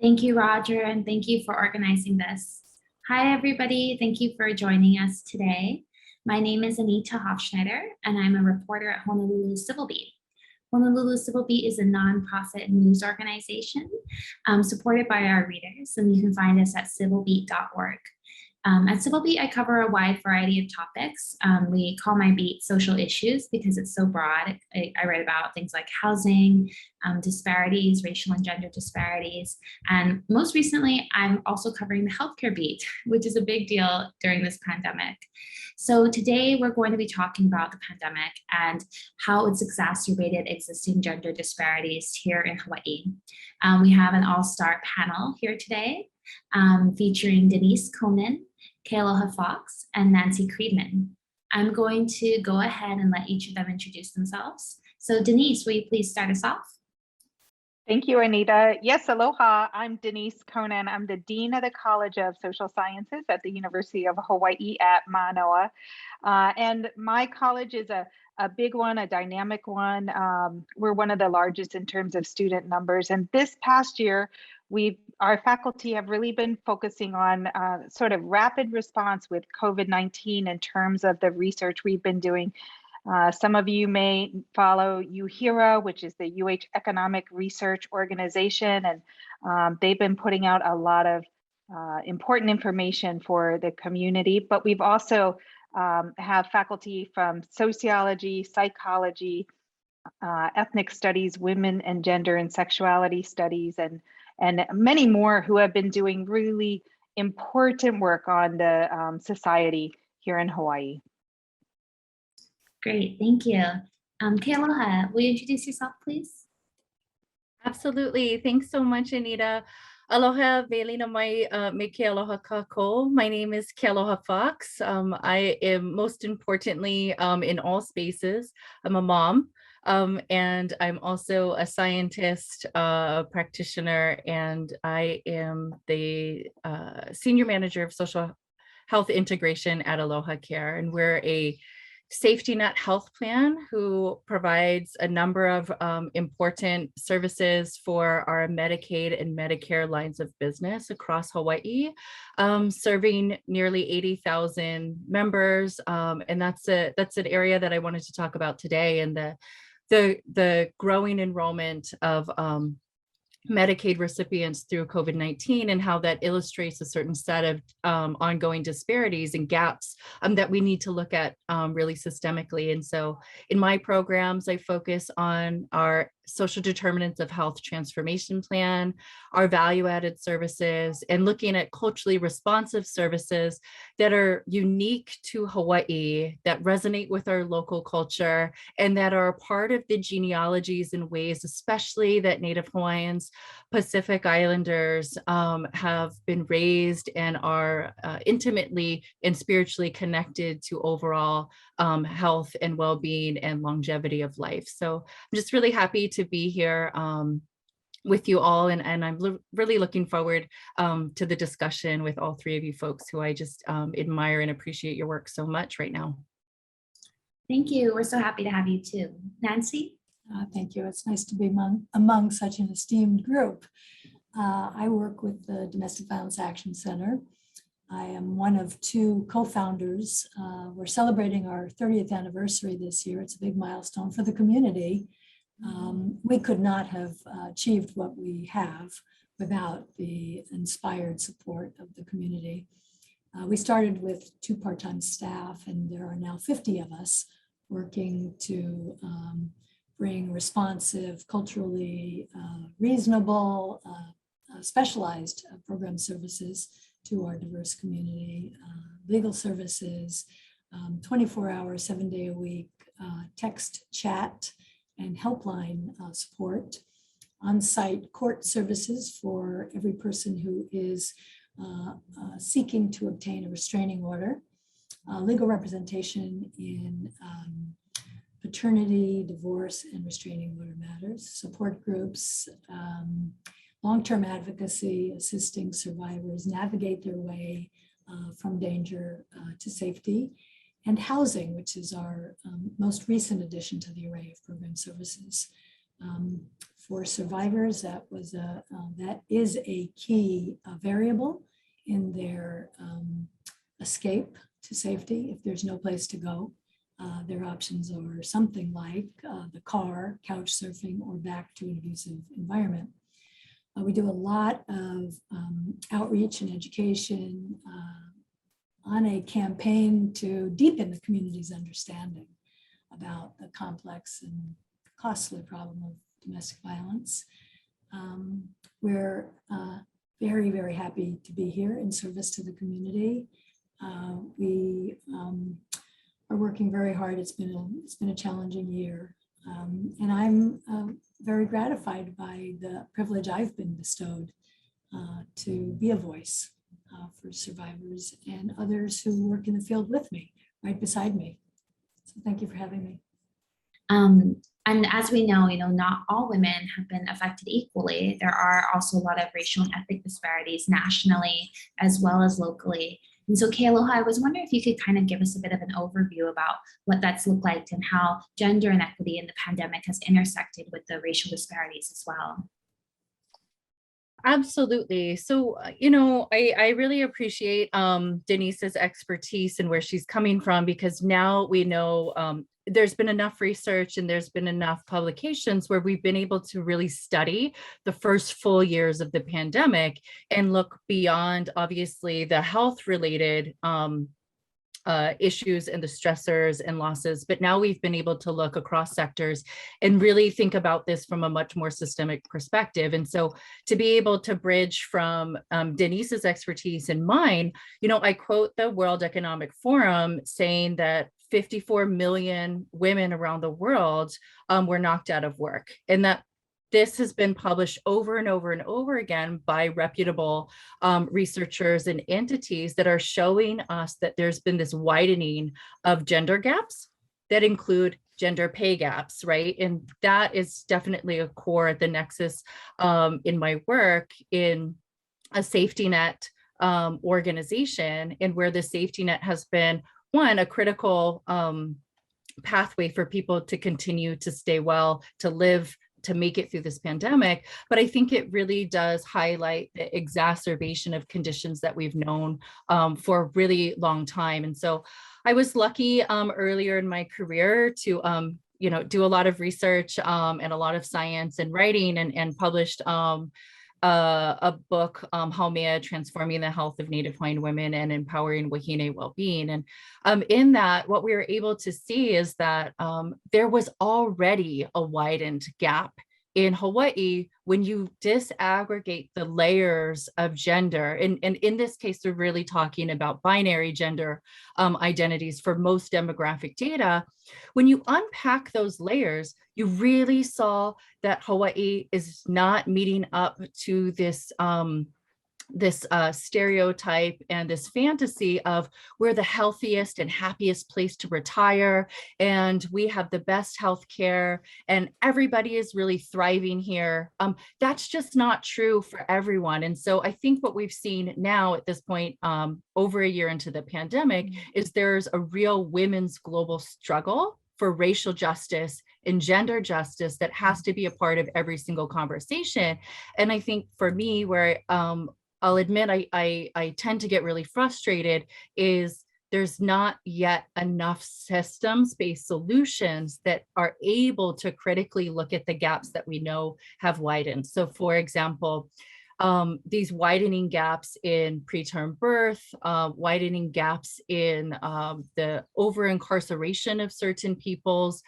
Thank you, Roger, and thank you for organizing this. Hi, everybody. Thank you for joining us today. My name is Anita Hofschneider, and I'm a reporter at Honolulu Civil Beat. Honolulu Civil Beat is a nonprofit news organization supported by our readers, and you can find us at civilbeat.org. At Civil Beat, I cover a wide variety of topics. We call my beat social issues because it's so broad. I write about things like housing, disparities, racial and gender disparities. And most recently, I'm also covering the healthcare beat, which is a big deal during this pandemic. So today we're going to be talking about the pandemic and how it's exacerbated existing gender disparities here in Hawaii. We have an all-star panel here today featuring Denise Konen, Kealoha Fox, and Nancy Creedman. I'm going to go ahead and let each of them introduce themselves. So Denise, will you please start us off? Thank you, Anita. Yes, aloha. I'm Denise Konen. I'm the Dean of the College of Social Sciences at the University of Hawaii at Mānoa. And my college is a big one, a dynamic one. We're one of the largest in terms of student numbers. And this past year, our faculty have really been focusing on sort of rapid response with COVID-19 in terms of the research we've been doing. Some of you may follow UHERA, which is the UH Economic Research Organization, and they've been putting out a lot of important information for the community. But we've also have faculty from sociology, psychology, ethnic studies, women and gender and sexuality studies, and many more who have been doing really important work on the society here in Hawaii. Great, thank you. Kealoha, will you introduce yourself, please? Absolutely. Thanks so much, Anita. Aloha, velina mai me Kealoha kako. My name is Kealoha Fox. I am most importantly in all spaces. I'm a mom, and I'm also a scientist, practitioner, and I am the senior manager of social health integration at AlohaCare, and we're a safety net health plan who provides a number of important services for our Medicaid and Medicare lines of business across Hawaii, serving nearly 80,000 members. And that's an area that I wanted to talk about today, and the growing enrollment of Medicaid recipients through COVID-19 and how that illustrates a certain set of ongoing disparities and gaps that we need to look at really systemically. And so in my programs, I focus on our social determinants of health transformation plan, our value-added services, and looking at culturally responsive services that are unique to Hawaii, that resonate with our local culture, and that are a part of the genealogies and ways, especially that Native Hawaiians, Pacific Islanders have been raised and are intimately and spiritually connected to overall health and well-being and longevity of life. So I'm just really happy to be here with you all, and I'm really looking forward to the discussion with all three of you folks who I just admire and appreciate your work so much right now. Thank you. We're so happy to have you too. Nancy? Thank you. It's nice to be among such an esteemed group. I work with the Domestic Violence Action Center. I am one of two co-founders. We're celebrating our 30th anniversary this year. It's a big milestone for the community. We could not have achieved what we have without the inspired support of the community. We started with 2 part-time staff, and there are now 50 of us working to bring responsive, culturally reasonable, specialized program services to our diverse community, legal services, 24-hour, 7-day-a-week text, chat, and helpline support, on-site court services for every person who is seeking to obtain a restraining order, legal representation in paternity, divorce, and restraining order matters, support groups, long-term advocacy, assisting survivors navigate their way from danger to safety, and housing, which is our most recent addition to the array of program services. For survivors, that is a key variable in their escape to safety. If there's no place to go, their options are something like the car, couch surfing, or back to an abusive environment. We do a lot of outreach and education on a campaign to deepen the community's understanding about the complex and costly problem of domestic violence. We're very, very happy to be here in service to the community. We are working very hard. It's been a challenging year, and I'm very gratified by the privilege I've been bestowed to be a voice for survivors and others who work in the field with me, right beside me. So thank you for having me. And as we know, not all women have been affected equally. There are also a lot of racial and ethnic disparities nationally as well as locally. And so Kealoha, I was wondering if you could kind of give us a bit of an overview about what that's looked like and how gender inequity in the pandemic has intersected with the racial disparities as well. Absolutely. So, I really appreciate Denise's expertise and where she's coming from, because now we know there's been enough research and there's been enough publications where we've been able to really study the first full years of the pandemic and look beyond, obviously, the health related issues and the stressors and losses. But now we've been able to look across sectors and really think about this from a much more systemic perspective. And so to be able to bridge from Denise's expertise and mine, I quote the World Economic Forum saying that 54 million women around the world were knocked out of work, and that this has been published over and over and over again by reputable researchers and entities that are showing us that there's been this widening of gender gaps that include gender pay gaps, right? And that is definitely a core at the nexus in my work in a safety net organization, and where the safety net has been, one, a critical pathway for people to continue to stay well, to live, to make it through this pandemic. But I think it really does highlight the exacerbation of conditions that we've known for a really long time. And so I was lucky earlier in my career to do a lot of research and a lot of science and writing, and published a book, Haumea, Transforming the Health of Native Hawaiian Women and Empowering Wahine Wellbeing. And in that, what we were able to see is that there was already a widened gap in Hawaii when you disaggregate the layers of gender. And in this case, we're really talking about binary gender identities for most demographic data. When you unpack those layers, you really saw that Hawaii is not meeting up to this stereotype and this fantasy of we're the healthiest and happiest place to retire, and we have the best health care, and everybody is really thriving here. That's just not true for everyone. And so I think what we've seen now at this point, over a year into the pandemic, is there's a real women's global struggle for racial justice and gender justice that has to be a part of every single conversation. And I think for me, where I'll admit I tend to get really frustrated is there's not yet enough systems-based solutions that are able to critically look at the gaps that we know have widened. So for example, these widening gaps in preterm birth, widening gaps in the over-incarceration of certain peoples,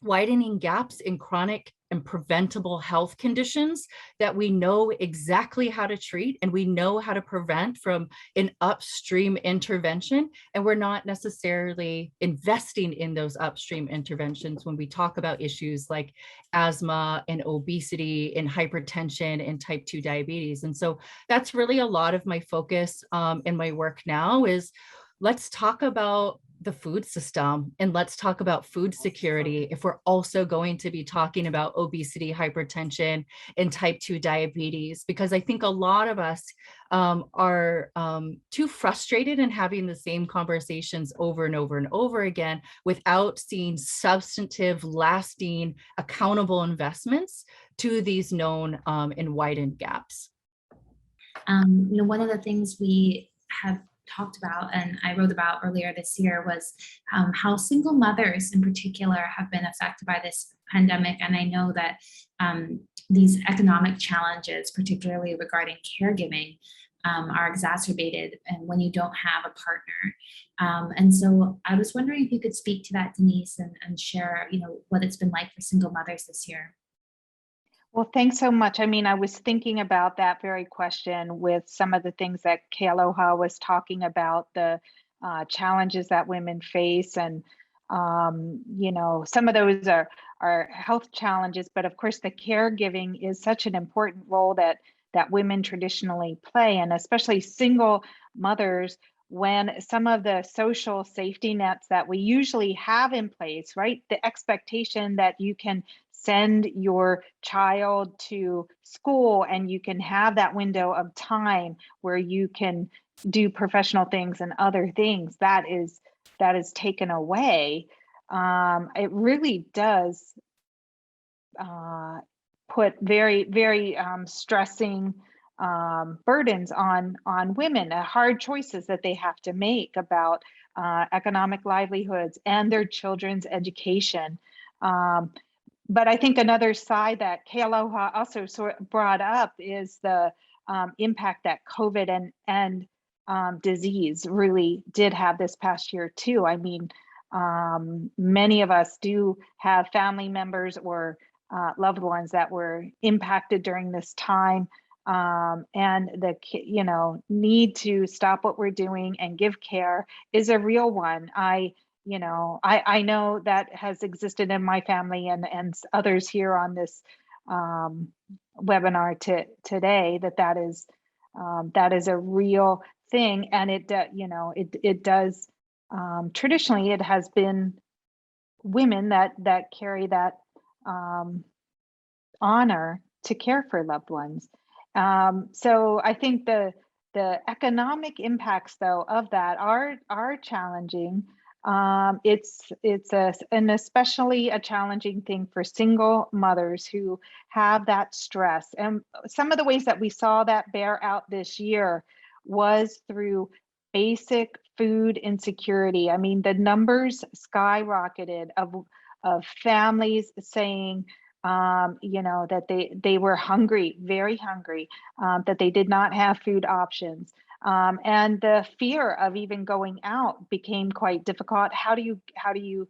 widening gaps in chronic and preventable health conditions that we know exactly how to treat and we know how to prevent from an upstream intervention. And we're not necessarily investing in those upstream interventions when we talk about issues like asthma and obesity and hypertension and type 2 diabetes. And so that's really a lot of my focus in my work now is let's talk about the food system, and let's talk about food security if we're also going to be talking about obesity, hypertension, and type 2 diabetes, because I think a lot of us are too frustrated in having the same conversations over and over and over again without seeing substantive, lasting, accountable investments to these known and widened gaps. One of the things we have talked about and I wrote about earlier this year was how single mothers in particular have been affected by this pandemic. And I know that these economic challenges, particularly regarding caregiving, are exacerbated and when you don't have a partner. And so I was wondering if you could speak to that, Denise, and share, what it's been like for single mothers this year. Well, thanks so much. I mean, I was thinking about that very question with some of the things that Kealoha was talking about, the challenges that women face. And, some of those are health challenges, but of course the caregiving is such an important role that women traditionally play, and especially single mothers, when some of the social safety nets that we usually have in place, right? The expectation that you can send your child to school and you can have that window of time where you can do professional things and other things, that is taken away. It really does put very, very stressing burdens on women, hard choices that they have to make about economic livelihoods and their children's education. But I think another side that Kealoha also brought up is the impact that COVID and disease really did have this past year too. I mean, many of us do have family members or loved ones that were impacted during this time, and the need to stop what we're doing and give care is a real one. I know that has existed in my family and others here on this webinar today, that is a real thing. And it does, traditionally, it has been women that carry that honor to care for loved ones. So I think the economic impacts, though, of that are challenging. It's an especially a challenging thing for single mothers who have that stress. And some of the ways that we saw that bear out this year was through basic food insecurity. I mean, the numbers skyrocketed of families saying, that they were hungry, very hungry, that they did not have food options. And the fear of even going out became quite difficult. How do you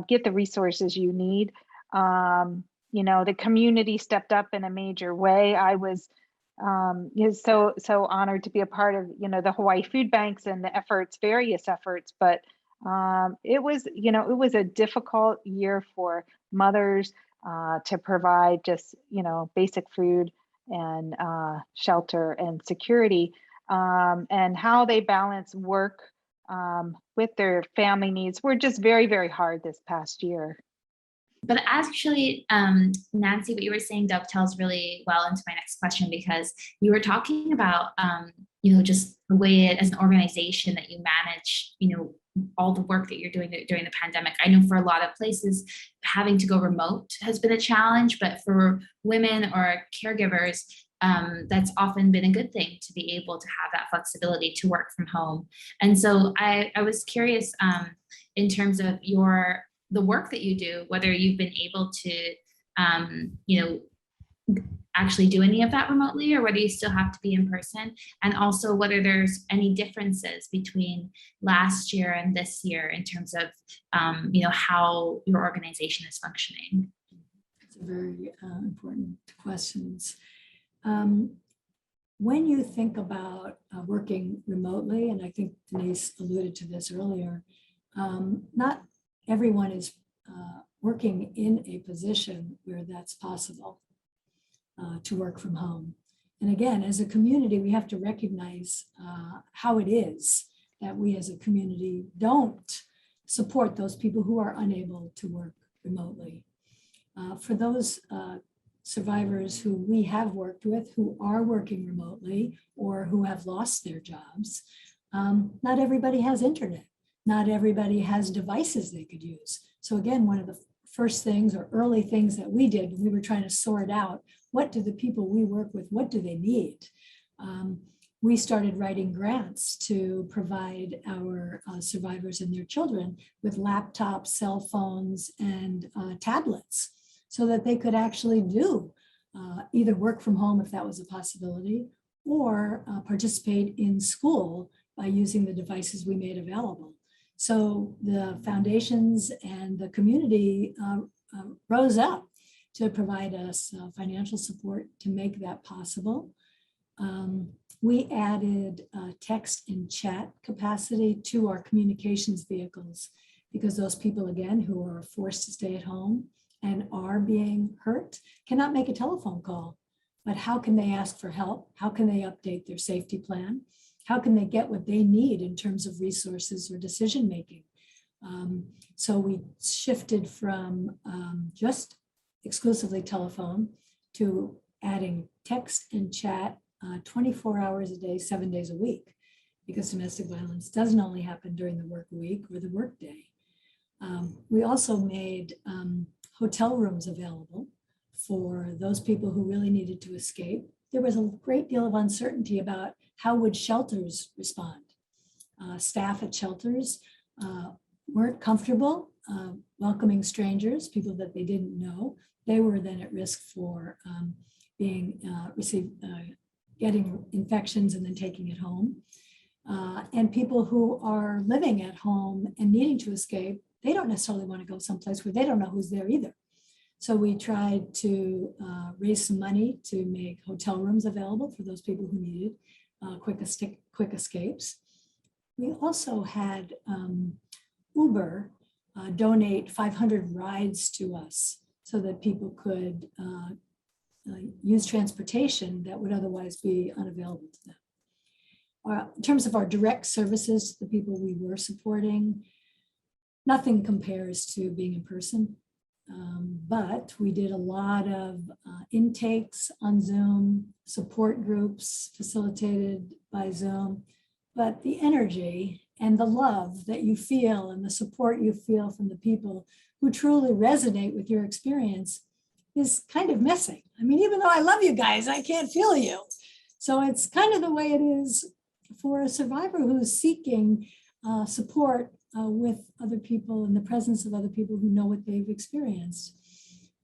get the resources you need? The community stepped up in a major way. I was so honored to be a part of the Hawaii food banks and the various efforts. But it was a difficult year for mothers to provide just basic food and shelter and security. And how they balance work with their family needs were just very, very hard this past year. But actually, Nancy, what you were saying dovetails really well into my next question, because you were talking about, just the way as an organization that you manage, all the work that you're doing during the pandemic. I know for a lot of places, having to go remote has been a challenge, but for women or caregivers, that's often been a good thing to be able to have that flexibility to work from home. And so I was curious in terms of the work that you do, whether you've been able to, actually do any of that remotely, or whether you still have to be in person, and also whether there's any differences between last year and this year in terms of, how your organization is functioning. It's a very important questions. When you think about working remotely, and I think Denise alluded to this earlier, not everyone is working in a position where that's possible to work from home. And again, as a community, we have to recognize how it is that we as a community don't support those people who are unable to work remotely. For those survivors who we have worked with who are working remotely or who have lost their jobs, not everybody has internet. Not everybody has devices they could use. So again, one of the first things or early things that we did when we were trying to sort out, what do the people we work with, what do they need? We started writing grants to provide our survivors and their children with laptops, cell phones, and tablets so that they could actually do either work from home if that was a possibility or participate in school by using the devices we made available. So the foundations and the community rose up to provide us financial support to make that possible. We added text and chat capacity to our communications vehicles because those people, again, who are forced to stay at home and are being hurt cannot make a telephone call. But how can they ask for help? How can they update their safety plan? How can they get what they need in terms of resources or decision making? So we shifted from just exclusively telephone to adding text and chat 24 hours a day, 7 days a week, because domestic violence doesn't only happen during the work week or the work day. We also made hotel rooms available for those people who really needed to escape. There was a great deal of uncertainty about how would shelters respond. Staff at shelters weren't comfortable welcoming strangers, people that they didn't know. They were then at risk for getting infections and then taking it home. And people who are living at home and needing to escape, they don't necessarily want to go someplace where they don't know who's there either. So we tried to raise some money to make hotel rooms available for those people who needed quick escapes. We also had Uber donate 500 rides to us so that people could use transportation that would otherwise be unavailable to them. In terms of our direct services to the people we were supporting, nothing compares to being in person. But we did a lot of intakes on Zoom, support groups facilitated by Zoom, but the energy and the love that you feel and the support you feel from the people who truly resonate with your experience is kind of missing. I mean, even though I love you guys, I can't feel you. So it's kind of the way it is for a survivor who's seeking support with other people in the presence of other people who know what they've experienced.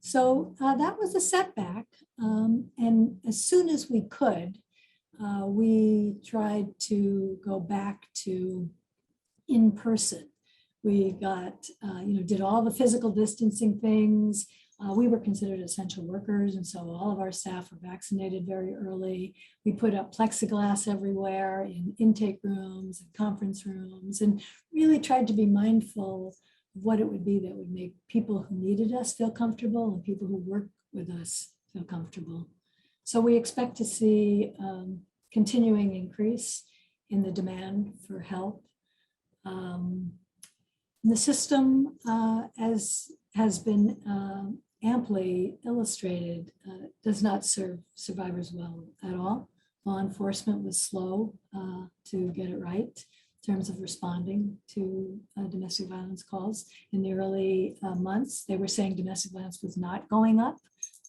So that was a setback. And as soon as we could, we tried to go back to in person. We got, did all the physical distancing things. We were considered essential workers, and so all of our staff were vaccinated very early. We put up plexiglass everywhere in intake rooms and conference rooms, and really tried to be mindful of what it would be that would make people who needed us feel comfortable and people who work with us feel comfortable. So we expect to see continuing increase in the demand for help. The system, as has been amply illustrated, does not serve survivors well at all. Law enforcement was slow to get it right in terms of responding to domestic violence calls. In the early months, they were saying domestic violence was not going up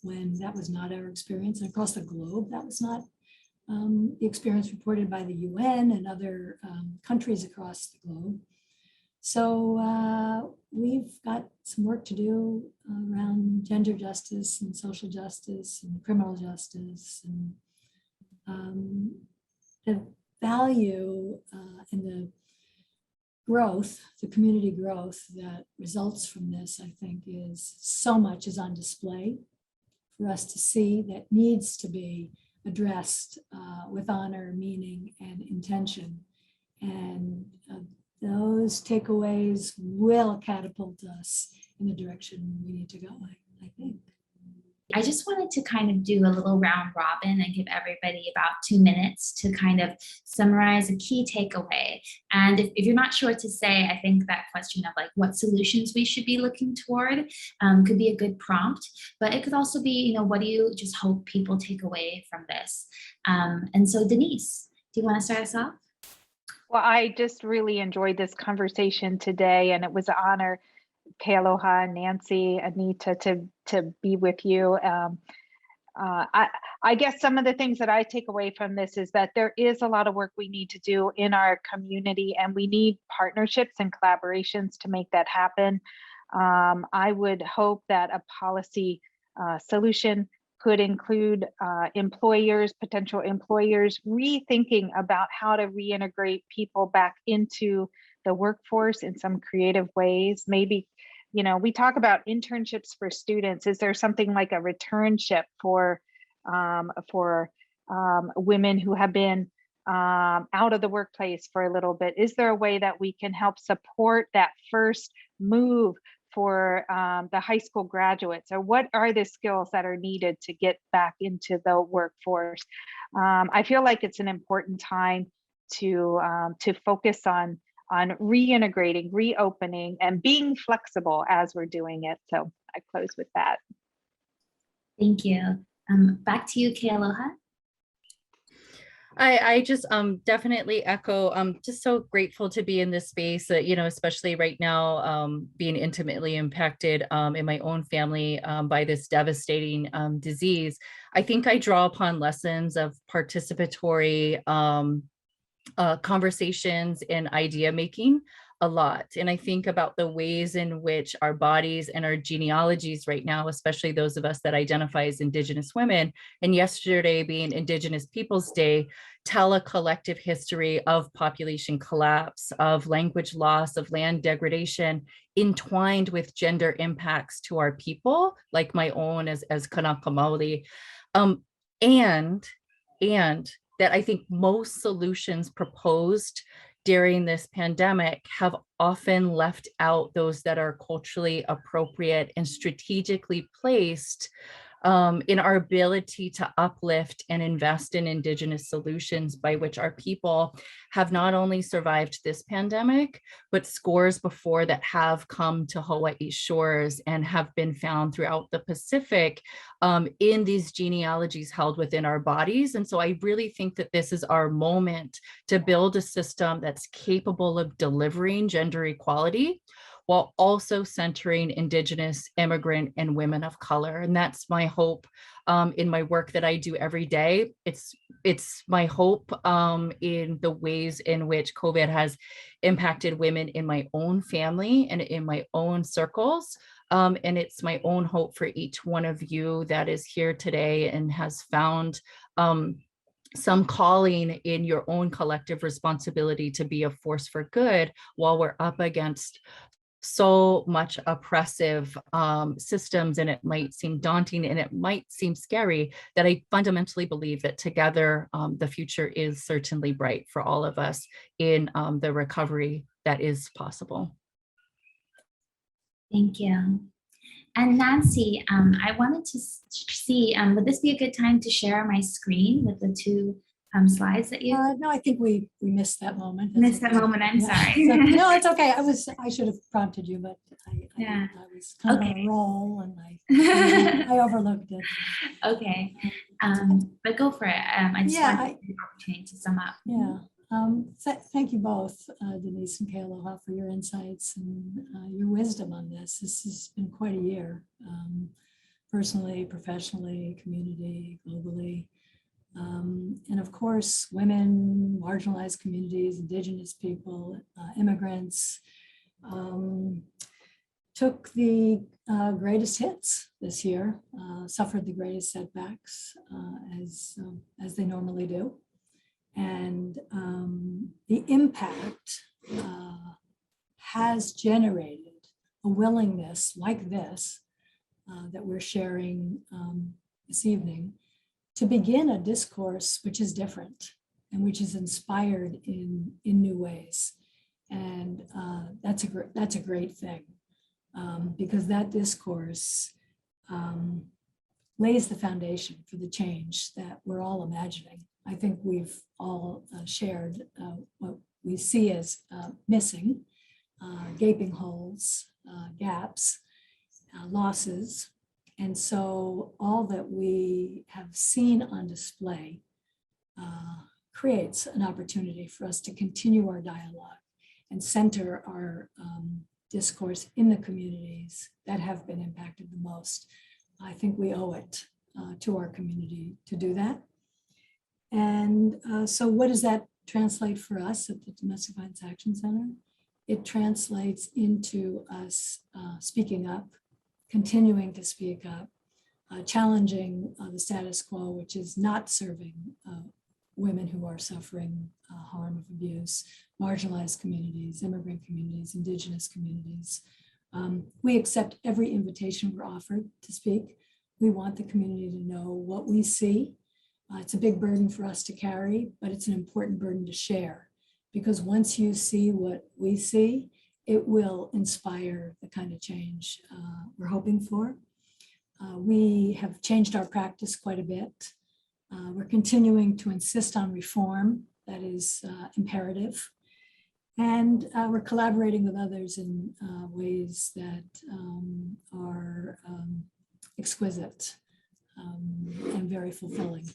when that was not our experience. And across the globe, that was not the experience reported by the UN and other countries across the globe. So we've got some work to do around gender justice and social justice and criminal justice, and the value and the growth, the community growth that results from this, I think, is so much is on display for us to see that needs to be addressed with honor, meaning, and intention. And those takeaways will catapult us in the direction we need to go, I think. I just wanted to kind of do a little round robin and give everybody about 2 minutes to kind of summarize a key takeaway. And if you're not sure what to say, I think that question of like what solutions we should be looking toward could be a good prompt, but it could also be, you know, what do you just hope people take away from this? And so Denise, do you want to start us off? Well, I just really enjoyed this conversation today, and it was an honor, Kealoha, Nancy, Anita, to be with you. I guess some of the things that I take away from this is that there is a lot of work we need to do in our community, and we need partnerships and collaborations to make that happen. I would hope that a policy solution could include potential employers rethinking about how to reintegrate people back into the workforce in some creative ways. Maybe, you know, we talk about internships for students. Is there something like a returnship for women who have been out of the workplace for a little bit? Is there a way that we can help support that first move for the high school graduates? Or what are the skills that are needed to get back into the workforce? I feel like it's an important time to focus on reintegrating, reopening, and being flexible as we're doing it. So I close with that. Thank you. Back to you, Kealoha. I just definitely echo. I'm just so grateful to be in this space, you know, especially right now, being intimately impacted in my own family by this devastating disease. I think I draw upon lessons of participatory conversations and idea making a lot. And I think about the ways in which our bodies and our genealogies right now, especially those of us that identify as Indigenous women, and yesterday being Indigenous Peoples Day, tell a collective history of population collapse, of language loss, of land degradation, entwined with gender impacts to our people, like my own as Kanaka Maoli. And that I think most solutions proposed during this pandemic have often left out those that are culturally appropriate and strategically placed in our ability to uplift and invest in Indigenous solutions by which our people have not only survived this pandemic, but scores before that have come to Hawaii shores and have been found throughout the Pacific in these genealogies held within our bodies. And so I really think that this is our moment to build a system that's capable of delivering gender equality while also centering Indigenous, immigrant, and women of color. And that's my hope in my work that I do every day. It's my hope in the ways in which COVID has impacted women in my own family and in my own circles. And it's my own hope for each one of you that is here today and has found some calling in your own collective responsibility to be a force for good while we're up against so much oppressive systems, and it might seem daunting and it might seem scary, that I fundamentally believe that together the future is certainly bright for all of us in the recovery that is possible. Thank you. And Nancy, I wanted to see, would this be a good time to share my screen with the two slides that you No, I think we missed that moment. missed that moment. I'm sorry. No, it's okay. I should have prompted you, but I was kind of on Okay. a roll and I overlooked it. Okay, but go for it. I just wanted the opportunity to sum up. Yeah. Thank you both, Denise and Kealoha, for your insights and your wisdom on this. This has been quite a year, personally, professionally, community, globally. And of course, women, marginalized communities, Indigenous people, immigrants took the greatest hits this year, suffered the greatest setbacks as they normally do. And the impact has generated a willingness like this that we're sharing this evening to begin a discourse which is different and which is inspired in new ways. And that's a great thing because that discourse lays the foundation for the change that we're all imagining. I think we've all shared what we see as missing, gaping holes, gaps, losses. And so all that we have seen on display creates an opportunity for us to continue our dialogue and center our discourse in the communities that have been impacted the most. I think we owe it to our community to do that. And so what does that translate for us at the Domestic Violence Action Center? It translates into us speaking up, continuing to speak up, challenging the status quo, which is not serving women who are suffering harm of abuse, marginalized communities, immigrant communities, indigenous communities. We accept every invitation we're offered to speak. We want the community to know what we see. It's a big burden for us to carry, but it's an important burden to share, because once you see what we see, it will inspire the kind of change we're hoping for. We have changed our practice quite a bit. We're continuing to insist on reform that is imperative. And we're collaborating with others in ways that are exquisite and very fulfilling.